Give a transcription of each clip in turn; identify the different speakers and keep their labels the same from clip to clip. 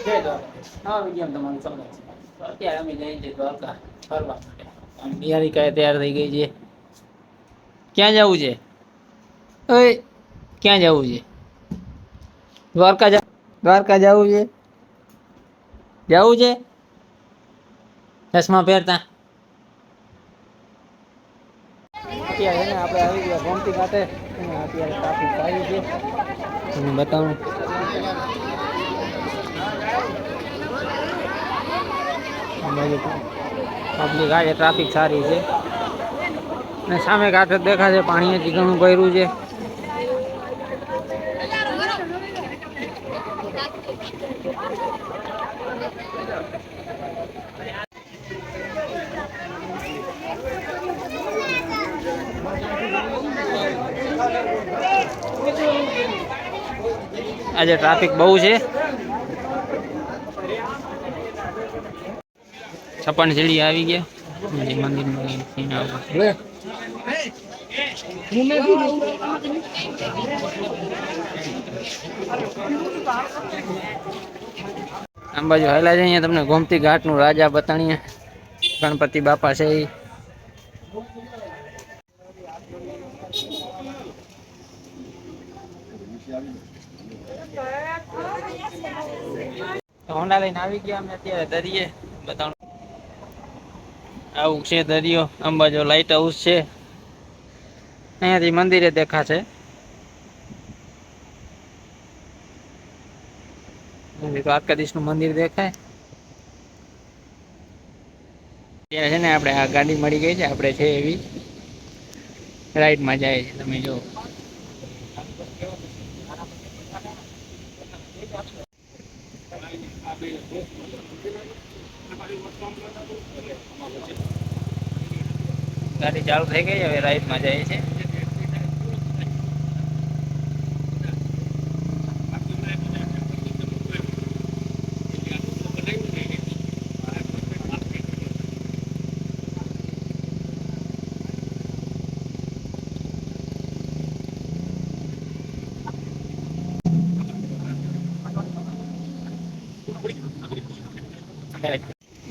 Speaker 1: જય દ્વારકા. હા વિડીયો તમારું સ્વાગત છે. તો અત્યારે અમે જઈએ છીએ દ્વારકા ફરવા માટે. અને નિહારિકા તૈયાર થઈ ગઈ છે. ક્યાં જવું છે? ઓય ક્યાં જવું છે? દ્વારકા જવું છે? જવું છે? ચશ્મા પહેરતા. અત્યારે ને આપણે આવી ગયા ગોમતી ઘાટે. અત્યારે ટ્રાફિક સારી છે. તમને બતાવું. પબ્લિક આજે ટ્રાફિક સારી છે. અને સામે ઘાટ જ દેખાશે. પાણી હજી ઘણું ભર્યું છે. આજે ટ્રાફિક બહુ છે. છપ્પન સીડી આવી ગયા. મંદિર આમ બાજુ હાલા છે. અહીંયા તમને ગોમતી ઘાટ નું રાજા બતાણીએ. ગણપતિ બાપા છે. હોન્ડા લઈને આવી ગયા અમે અત્યારે દરિયે. બતાવું આવું છે દરિયો. અંબાજો લાઈટ હાઉસ છે. અહીંયાથી મંદિરે દેખાશે. દ્વારકાધીશ નું મંદિર દેખાય. અત્યારે છે ને આપણે આ ગાડી મળી ગઈ છે. આપણે છે એવી રાઈડમાં જાય છે. તમે જો ગાડી ચાલુ થઈ ગઈ. હવે રાઈડમાં જાય છે.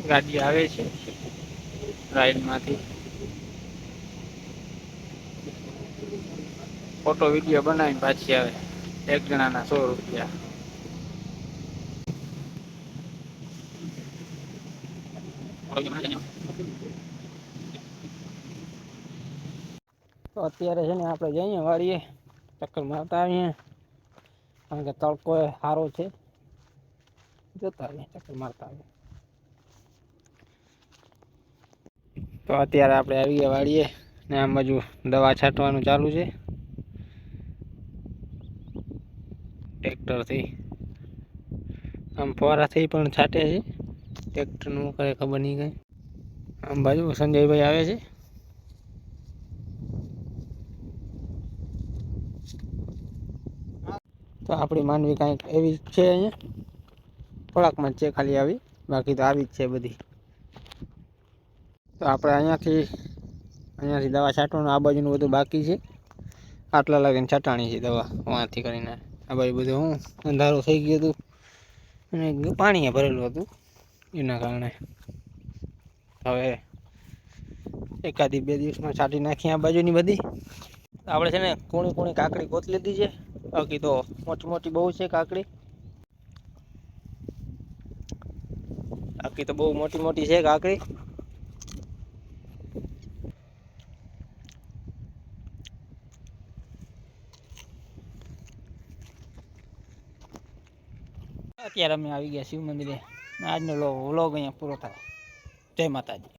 Speaker 1: ગાડી આવે છે રાઈડ માંથી. ફોટો વિડીયો બનાવીને પાછી આવે. એક જણાના 100 રૂપિયા. તો અત્યારે છે ને આપણે જઈએ વાળીએ. ચક્કર મારતા આવીએ. કારણ કે તડકો સારો છે. જોતા આવીએ. ચક્કર મારતા આવીએ. તો અત્યારે આપણે આવી ગયા વાળીએ. ને આમ બાજુ દવા છાંટવાનું ચાલુ છે. ટ્રેક્ટરથી આમ ફોરાથી પણ છાંટે છે. ટ્રેક્ટરનું કરે ખબર નહીં કઈ. આમ બાજુ સંજયભાઈ આવે છે. તો આપણી માંડવી કાંઈક એવી છે. અહીંયા થોડાકમાં જ છે ખાલી આવી. બાકી તો આવી જ છે બધી. તો આપણે અહીંયાથી દવા છાંટવાનું. આ બાજુનું બધું બાકી છે. આટલા લાગીને છટાણી છે દવા. વાંથી કરીને આ બાજુ બધું હું અંધારું થઈ ગયું હતું. અને પાણી ભરેલું હતું. એના કારણે હવે એકાદી 2 દિવસમાં છાંટી નાખીએ આ બાજુની બધી. આપણે છે ને કૂણી કાકડી ગોત લીધી છે. બાકી તો મોટી મોટી બહુ છે કાકડી. બાકી તો બહુ મોટી મોટી છે કાકડી. અત્યારે અમે આવી ગયા શિવ મંદિરે. આજનો વ્લોગ અહીંયા પૂરો થાય. જય માતાજી.